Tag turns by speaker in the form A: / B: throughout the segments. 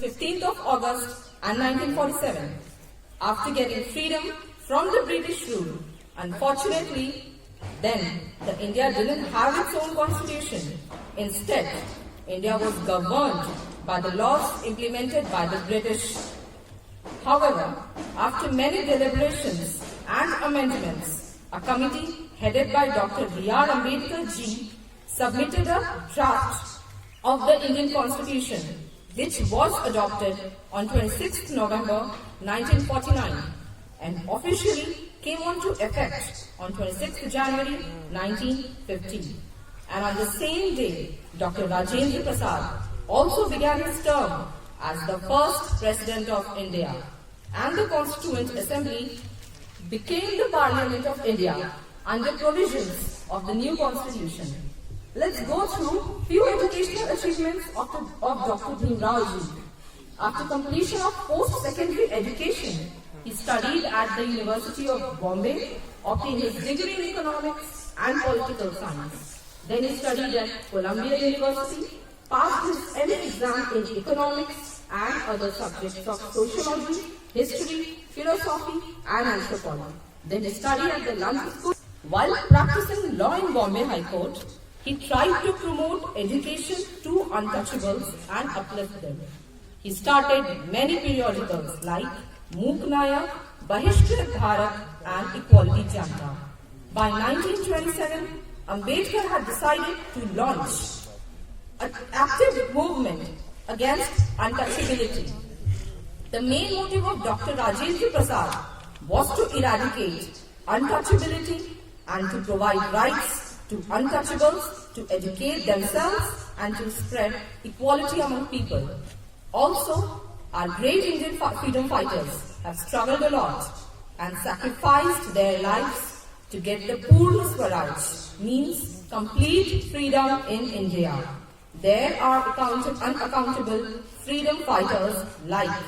A: 15th of August and 1947, after getting freedom from the British rule. Unfortunately, then the India didn't have its own constitution. Instead, India was governed by the laws implemented by the British. However, after many deliberations and amendments, a committee headed by Dr. B.R. Ambedkar Ji submitted a draft of the Indian Constitution, which was adopted on 26 November 1949 and officially came into effect on 26 January 1950. And on the same day, Dr. Rajendra Prasad also began his term as the first President of India, and the Constituent Assembly became the Parliament of India under provisions of the new Constitution. Let's go through few educational achievements of Dr. Bhimrao Ji. After completion of post-secondary education, he studied at the University of Bombay, obtained his degree in economics and political science. Then he studied at Columbia University, passed his MA exam in economics and other subjects of sociology, history, philosophy and anthropology. Then he studied at the London School. While practicing law in Bombay High Court, he tried to promote education to untouchables and uplift them. He started many periodicals like Mook Nayak, Bahishkrit Bharat and Equality Janta. By 1927, Ambedkar had decided to launch an active movement against untouchability. The main motive of Dr. Rajendra Prasad was to eradicate untouchability and to provide rights to untouchables to educate themselves and to spread equality among people. Also, our great Indian freedom fighters have struggled a lot and sacrificed their lives to get the Purna Swaraj, means complete freedom in India. There are unaccountable freedom fighters like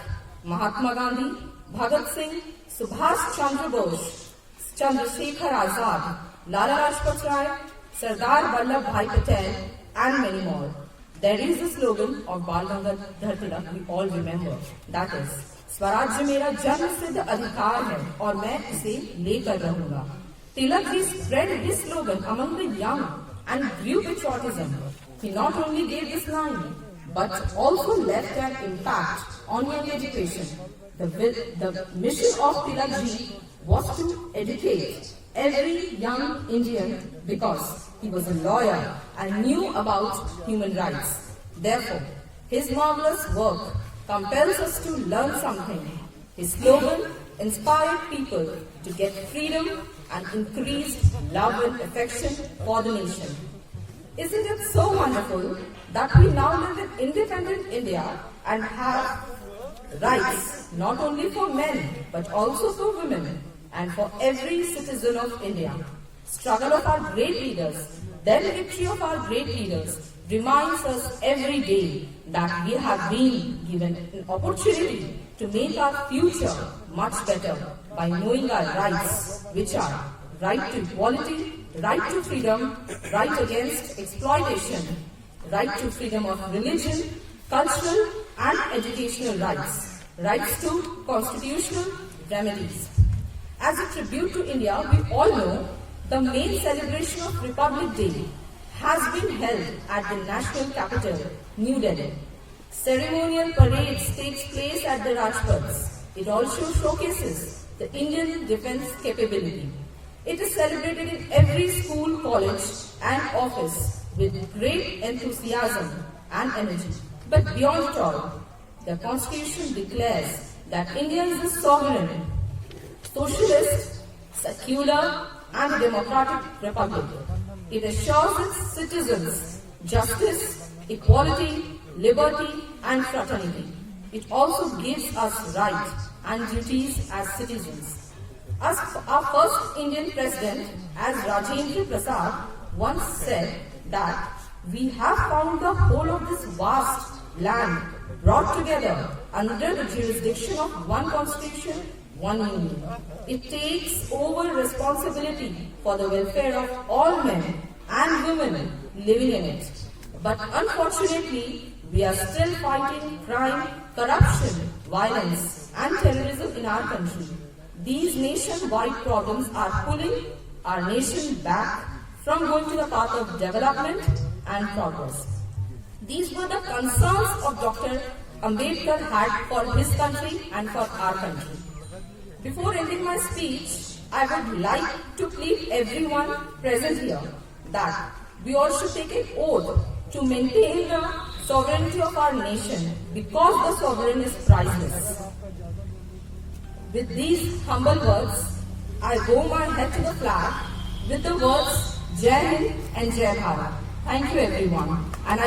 A: Mahatma Gandhi, Bhagat Singh, Subhash Chandra Bose, Chandrasekhar Azad, Lala Rajpat Rai, Sardar Vallabhbhai Patel and many more. There is a slogan of Bal Gangadhar Tilak we all remember, that is, स्वराज्य मेरा जन्म सिद्ध अधिकार है और मैं इसे लेकर रहूंगा. Tilak ji spread this slogan among the young and grew patriotism. He not only gave this line, but also left an impact on young education. The mission of Tilak ji was to educate every young Indian because he was a lawyer and knew about human rights. Therefore, his marvelous work compels us to learn something. His slogan inspired people to get freedom and increased love and affection for the nation. Isn't it so wonderful that we now live in independent India and have rights not only for men but also for women and for every citizen of India? Struggle of our great leaders, then victory of our great leaders reminds us every day that we have been given an opportunity to make our future much better by knowing our rights, which are right to equality, right to freedom, right against exploitation, right to freedom of religion, cultural and educational rights, rights to constitutional remedies. As a tribute to India, we all know the main celebration of Republic Day has been held at the national capital, New Delhi. Ceremonial parades takes place at the Rajpaths. It also showcases the Indian defense capability. It is celebrated in every school, college and office with great enthusiasm and energy. But beyond it all, the Constitution declares that India is a sovereign, socialist, secular and democratic republic. It assures its citizens justice, equality, liberty and fraternity. It also gives us rights and duties as citizens. As our first Indian president, as Rajendra Prasad, once said that we have found the whole of this vast land brought together under the jurisdiction of one constitution, one union. It takes over responsibility for the welfare of all men and women living in it. But unfortunately, we are still fighting crime, corruption, violence, and terrorism in our country. These nationwide problems are pulling our nation back from going to the path of development and progress. These were the concerns of Dr. Ambedkar had for his country and for our country. Before ending my speech, I would like to plead everyone present here that we all should take an oath to maintain the sovereignty of our nation because the sovereign is priceless. With these humble words, I bow my head to the flag with the words Jai Hind and Jai Bharat. Thank you everyone. And